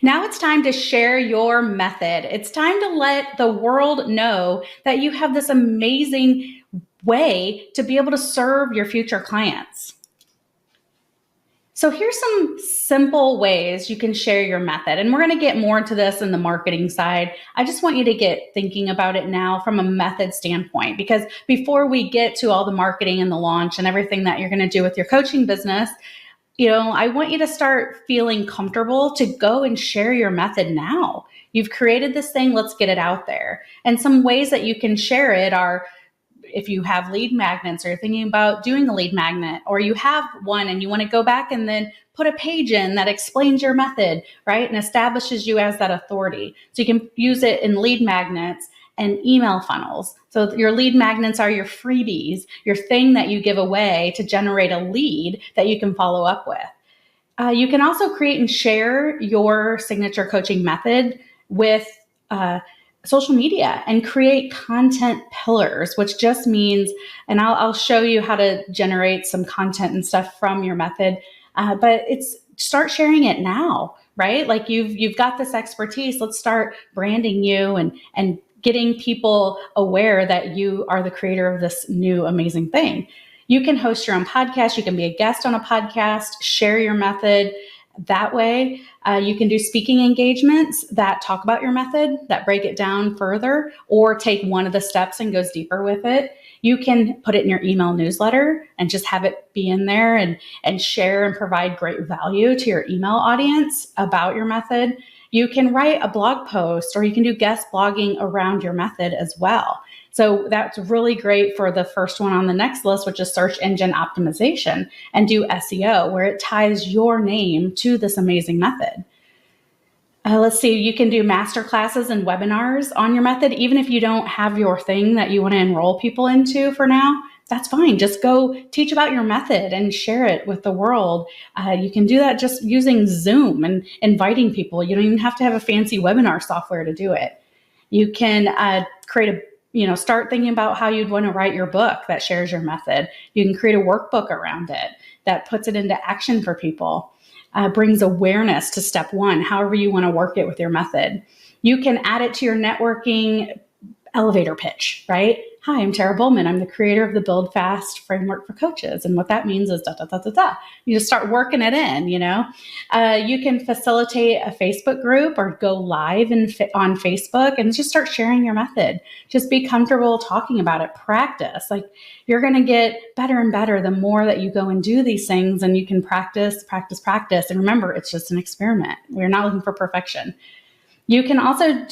Now it's time to share your method. It's time to let the world know that you have this amazing way to be able to serve your future clients. So here's some simple ways you can share your method. And we're going to get more into this in the marketing side. I just want you to get thinking about it now from a method standpoint, because before we get to all the marketing and the launch and everything that you're going to do with your coaching business, I want you to start feeling comfortable to go and share your method now. You've created this thing, let's get it out there. And some ways that you can share it are, if you have lead magnets or you're thinking about doing a lead magnet, or you have one and you want to go back and then put a page in that explains your method, right? And establishes you as that authority. So you can use it in lead magnets and email funnels. So your lead magnets are your freebies, your thing that you give away to generate a lead that you can follow up with. You can also create and share your signature coaching method with social media and create content pillars, which just means, and I'll show you how to generate some content and stuff from your method, but it's start sharing it now, right? Like you've got this expertise. Let's start branding you and getting people aware that you are the creator of this new amazing thing. You can host your own podcast. You can be a guest on a podcast, share your method that way. You can do speaking engagements that talk about your method, that break it down further, or take one of the steps and goes deeper with it. You can put it in your email newsletter and just have it be in there and share and provide great value to your email audience about your method. You can write a blog post, or you can do guest blogging around your method as well. So that's really great for the first one on the next list, which is search engine optimization, and do SEO, where it ties your name to this amazing method. Let's see, you can do master classes and webinars on your method, even if you don't have your thing that you want to enroll people into for now. That's fine. Just go teach about your method and share it with the world. You can do that just using Zoom and inviting people. You don't even have to have a fancy webinar software to do it. You can start thinking about how you'd want to write your book that shares your method. You can create a workbook around it that puts it into action for people, brings awareness to step one, however you want to work it with your method. You can add it to your networking elevator pitch, right? Hi, I'm Tara Bullman. I'm the creator of the Build Fast framework for coaches. And what that means is You just start working it in, You can facilitate a Facebook group or go live on Facebook and just start sharing your method. Just be comfortable talking about it. Practice. Like, you're going to get better and better the more that you go and do these things, and you can practice. And remember, it's just an experiment. We're not looking for perfection. You can also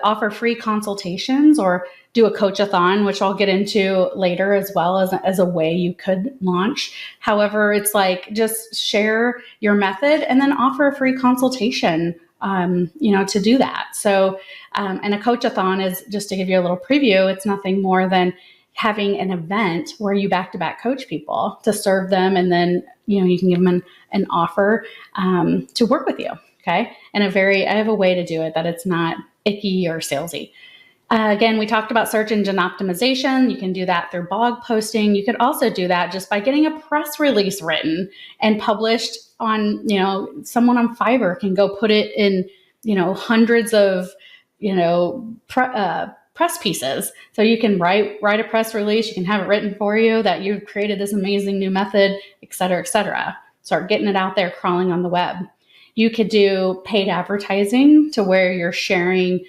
offer free consultations or do a coach-a-thon, which I'll get into later as well as a way you could launch. However, it's like just share your method and then offer a free consultation, to do that. So, and a coach-a-thon is, just to give you a little preview, it's nothing more than having an event where you back-to-back coach people to serve them, and then, you can give them an offer to work with you. Okay. And I have a way to do it that it's not icky or salesy. Again, we talked about search engine optimization. You can do that through blog posting. You could also do that just by getting a press release written and published on, someone on Fiverr can go put it in, hundreds of, press pieces. So you can write a press release. You can have it written for you that you've created this amazing new method, et cetera, et cetera. Start getting it out there, crawling on the web. You could do paid advertising to where you're sharing,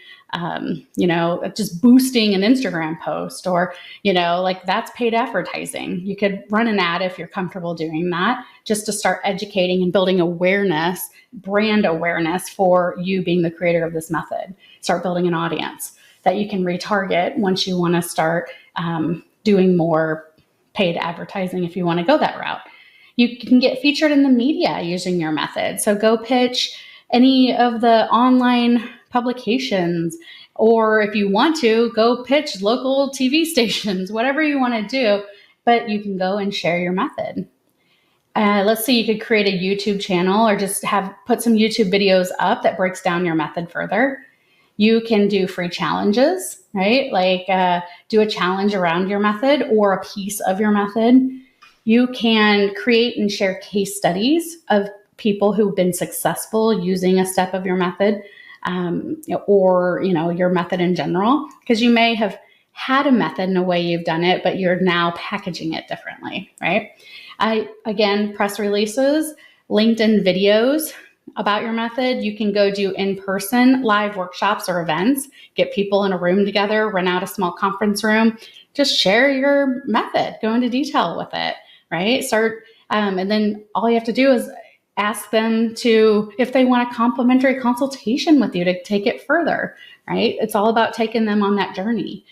just boosting an Instagram post, or, that's paid advertising. You could run an ad if you're comfortable doing that, just to start educating and building awareness, brand awareness for you being the creator of this method. Start building an audience that you can retarget once you want to start doing more paid advertising if you want to go that route. You can get featured in the media using your method. So go pitch any of the online publications, or if you want to, go pitch local TV stations, whatever you want to do, but you can go and share your method. Let's say you could create a YouTube channel, or just put some YouTube videos up that breaks down your method further. You can do free challenges, right? Like do a challenge around your method or a piece of your method. You can create and share case studies of people who've been successful using a step of your method, or your method in general, because you may have had a method in a way you've done it, but you're now packaging it differently, right? Again, press releases, LinkedIn videos about your method. You can go do in-person live workshops or events, get people in a room together, rent out a small conference room, just share your method, go into detail with it, right? And then all you have to do is ask them if they want a complimentary consultation with you to take it further, right? It's all about taking them on that journey.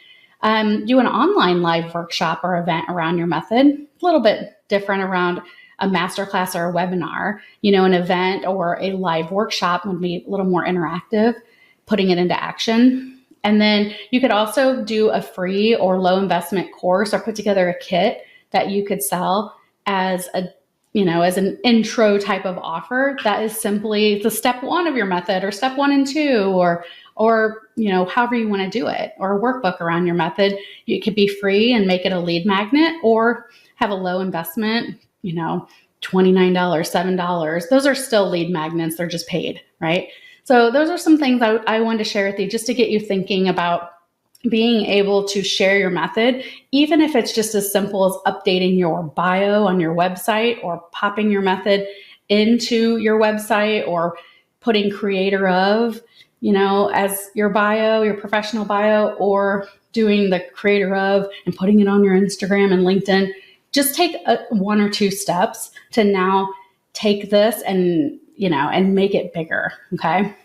Do an online live workshop or event around your method, a little bit different around a masterclass or a webinar. An event or a live workshop would be a little more interactive, putting it into action. And then you could also do a free or low investment course or put together a kit that you could sell as as an intro type of offer that is simply the step 1 of your method, or step 1 and 2, or however you want to do it, or a workbook around your method. It could be free and make it a lead magnet, or have a low investment, $29, $7. Those are still lead magnets. They're just paid, right? So those are some things I wanted to share with you just to get you thinking about being able to share your method, even if it's just as simple as updating your bio on your website, or popping your method into your website, or putting creator of, as your bio, your professional bio, or doing the creator of and putting it on your Instagram and LinkedIn. Just take 1 or 2 steps to now take this and make it bigger. Okay.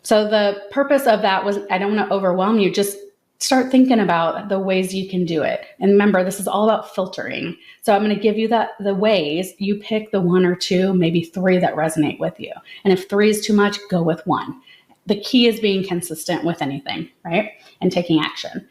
So the purpose of that was, I don't want to overwhelm you. Just start thinking about the ways you can do it. And remember, this is all about filtering. So I'm going to give you the ways. You pick the 1 or 2, maybe 3 that resonate with you. And if 3 is too much, go with 1. The key is being consistent with anything, right? And taking action.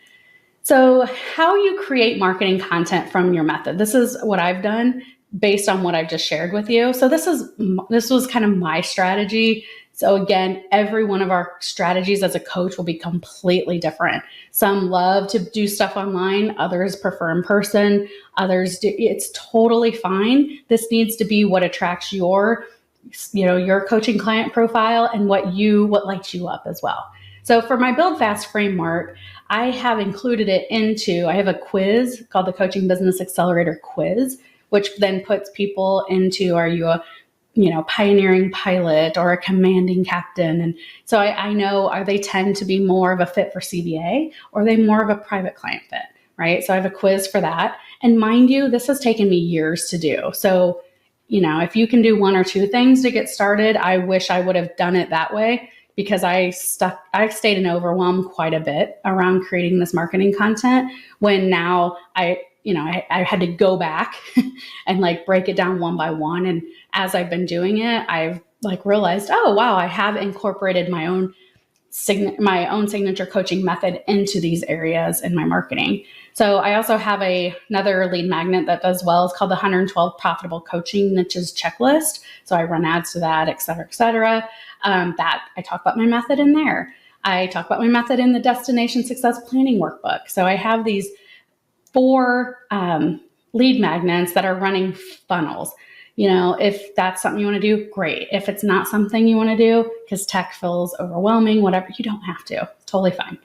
So how you create marketing content from your method. This is what I've done based on what I've just shared with you. So this was kind of my strategy. So again, every one of our strategies as a coach will be completely different. Some love to do stuff online, others prefer in person, others do. It's totally fine. This needs to be what attracts your coaching client profile and what lights you up as well. So for my Build Fast framework, I have included it I have a quiz called the Coaching Business Accelerator Quiz, which then puts people into, are you a pioneering pilot or a commanding captain? And so I know, they tend to be more of a fit for CBA, or are they more of a private client fit, right? So I have a quiz for that. And mind you, this has taken me years to do. So, if you can do 1 or 2 things to get started, I wish I would have done it that way, because I stayed in overwhelm quite a bit around creating this marketing content, when now I had to go back and break it down 1 by 1. And as I've been doing it, I've realized, oh, wow, I have incorporated my own signature coaching method into these areas in my marketing. So I also have another lead magnet that does well. It's called the 112 Profitable Coaching Niches Checklist. So I run ads to that, et cetera, et cetera. That I talk about my method in there. I talk about my method in the Destination Success Planning Workbook. So I have these 4 lead magnets that are running funnels. If that's something you want to do, great. If it's not something you want to do because tech feels overwhelming, whatever, you don't have to. Totally fine.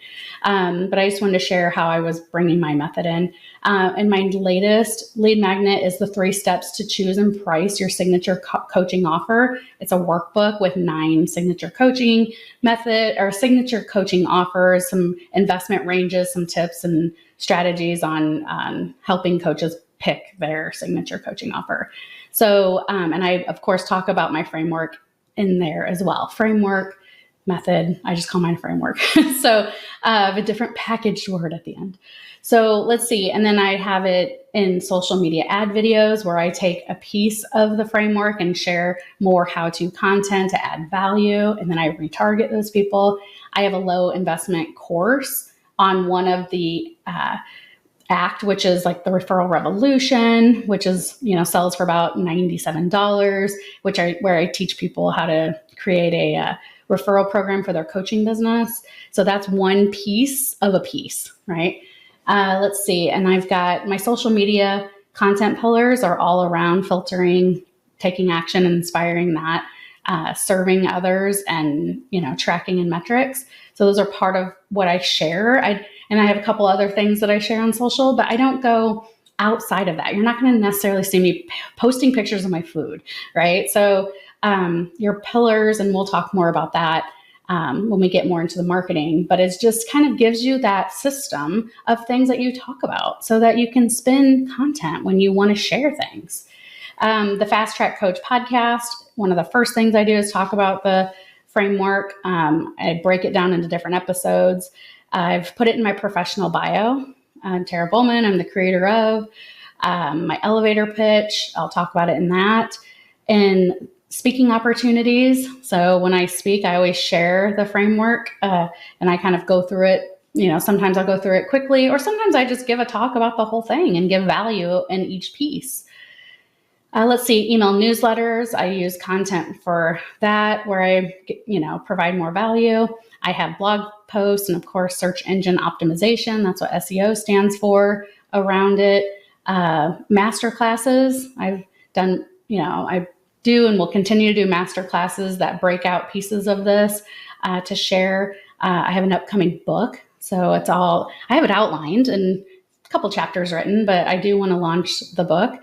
But I just wanted to share how I was bringing my method in. And my latest lead magnet is the 3 steps to choose and price your signature coaching offer. It's a workbook with 9 signature coaching signature coaching offers, some investment ranges, some tips and strategies on helping coaches pick their signature coaching offer. So, and I, of course, talk about my framework in there as well. Framework, method, I just call mine framework. So a different packaged word at the end. So let's see. And then I have it in social media ad videos, where I take a piece of the framework and share more how-to content to add value. And then I retarget those people. I have a low investment course on one of the ACT, which is the Referral Revolution, which is, sells for about $97, where I teach people how to create a referral program for their coaching business. So that's one piece of a piece, right? Let's see. And I've got my social media content pillars are all around filtering, taking action, and inspiring that, serving others, and, tracking and metrics. So those are part of what I share. And I have a couple other things that I share on social, but I don't go outside of that. You're not going to necessarily see me posting pictures of my food, right? So your pillars, and we'll talk more about that when we get more into the marketing, but it just kind of gives you that system of things that you talk about so that you can spin content when you want to share things. The Fast Track Coach podcast, one of the first things I do is talk about the framework. I break it down into different episodes. I've put it in my professional bio. I'm Tara Bullman. I'm the creator of my elevator pitch. I'll talk about it in that. And speaking opportunities. So when I speak, I always share the framework and I kind of go through it. Sometimes I'll go through it quickly, or sometimes I just give a talk about the whole thing and give value in each piece. Let's see, email newsletters. I use content for that where I, provide more value. I have blog posts and, of course, search engine optimization. That's what SEO stands for around it. Master classes. I've done, I do and will continue to do master classes that break out pieces of this to share. I have an upcoming book. So I have it outlined and a couple chapters written, but I do want to launch the book,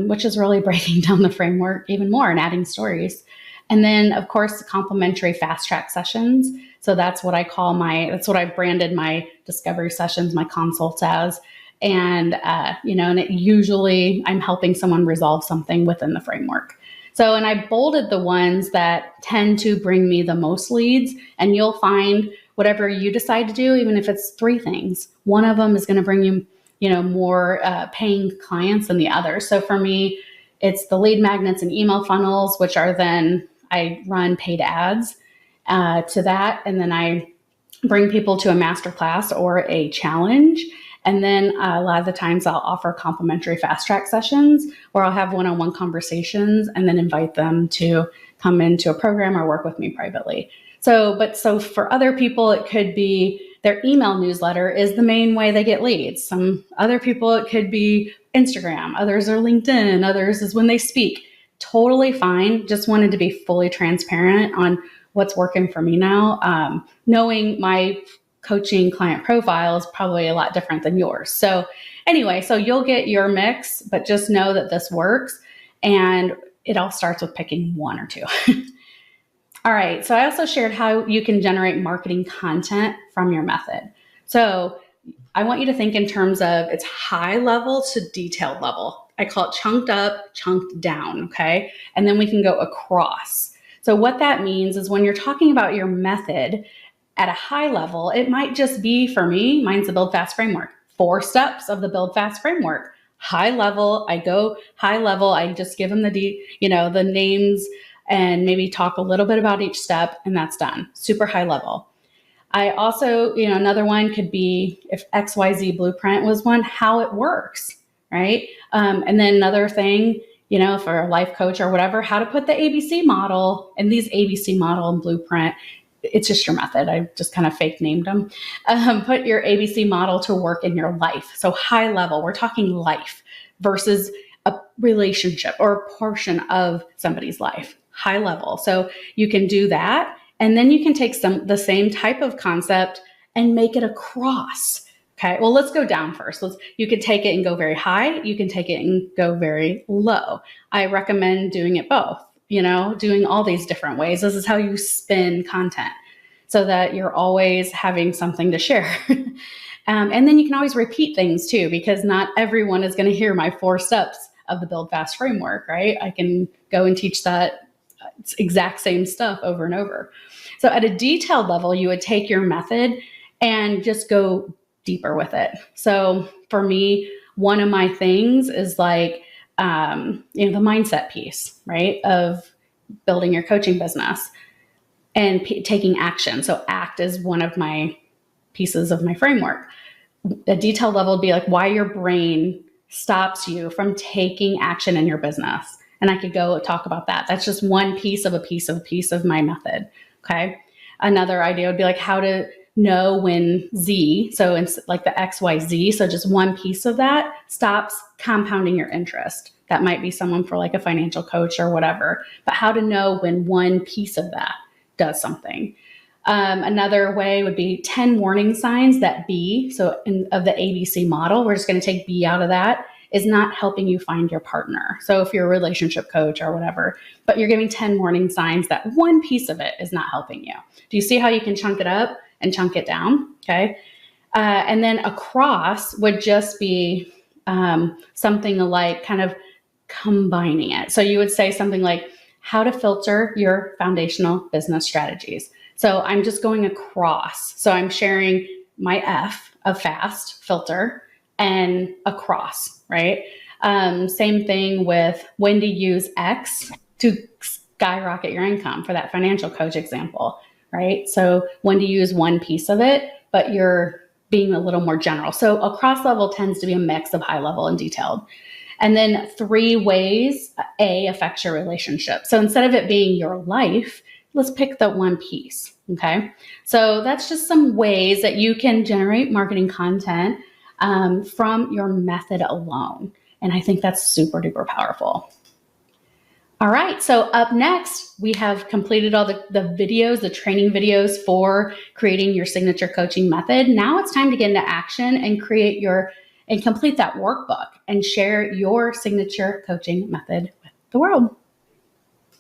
which is really breaking down the framework even more and adding stories. And then, of course, complimentary fast track sessions. So that's what that's what I've branded my discovery sessions, my consults as. And, and it usually I'm helping someone resolve something within the framework. So, and I bolded the ones that tend to bring me the most leads, and you'll find whatever you decide to do, even if it's 3 things, one of them is going to bring you, more paying clients than the other. So for me, it's the lead magnets and email funnels, which are then I run paid ads to that. And then I bring people to a masterclass or a challenge. And then a lot of the times I'll offer complimentary fast track sessions where I'll have one-on-one conversations and then invite them to come into a program or work with me privately. So for other people, it could be their email newsletter is the main way they get leads. Some other people, it could be Instagram. Others are LinkedIn. Others is when they speak. Totally fine. Just wanted to be fully transparent on what's working for me now. Knowing my coaching client profile is probably a lot different than yours. So anyway, so you'll get your mix, but just know that this works. And it all starts with picking 1 or 2. All right. So I also shared how you can generate marketing content from your method. So I want you to think in terms of it's high level to detailed level. I call it chunked up, chunked down. Okay. And then we can go across. So what that means is when you're talking about your method at a high level, it might just be, for me, mine's the Build Fast framework, 4 steps of the Build Fast framework. High level, I go high level. I just give them the names and maybe talk a little bit about each step, and that's done. Super high level. I also, another one could be if XYZ blueprint was one, how it works, right? And then another thing, for a life coach or whatever, how to put the ABC model and these ABC model and blueprint. It's just your method. I just kind of fake named them. Put your ABC model to work in your life. So high level, we're talking life versus a relationship or a portion of somebody's life. High level. So you can do that. And then you can take the same type of concept and make it across. Okay. Well, let's go down first. You can take it and go very high. You can take it and go very low. I recommend doing it both, doing all these different ways. This is how you spin content so that you're always having something to share. And then you can always repeat things too, because not everyone is going to hear my 4 steps of the Build Fast framework, right? I can go and teach that exact same stuff over and over. So at a detailed level, you would take your method and just go deeper with it. So for me, one of my things is like, the mindset piece, right? Of building your coaching business and taking action. So ACT is one of my pieces of my framework. A detailed level would be like why your brain stops you from taking action in your business. And I could go talk about that. That's just one piece of a piece of my method. Okay. Another idea would be like how to know when Z, so it's like the XYZ, so just one piece of that stops compounding your interest. That might be someone for like a financial coach or whatever, but how to know when one piece of that does something. Another way would be 10 warning signs that B, so of the ABC model, we're just going to take B out of that, is not helping you find your partner. So if you're a relationship coach or whatever, but you're giving 10 warning signs that one piece of it is not helping you. Do you see how you can chunk it up and chunk it down? Okay. And then across would just be something like kind of combining it. So you would say something like how to filter your foundational business strategies. So I'm just going across. So I'm sharing my F of FAST filter and across, right? Same thing with when to use X to skyrocket your income for that financial coach example, right? So when to use one piece of it, but you're being a little more general. So across level tends to be a mix of high level and detailed. And then 3 ways A affects your relationship. So instead of it being your life, let's pick the one piece, okay? So that's just some ways that you can generate marketing content from your method alone. And I think that's super duper powerful. All right, so up next, we have completed all the videos, the training videos for creating your signature coaching method. Now it's time to get into action and complete that workbook and share your signature coaching method with the world.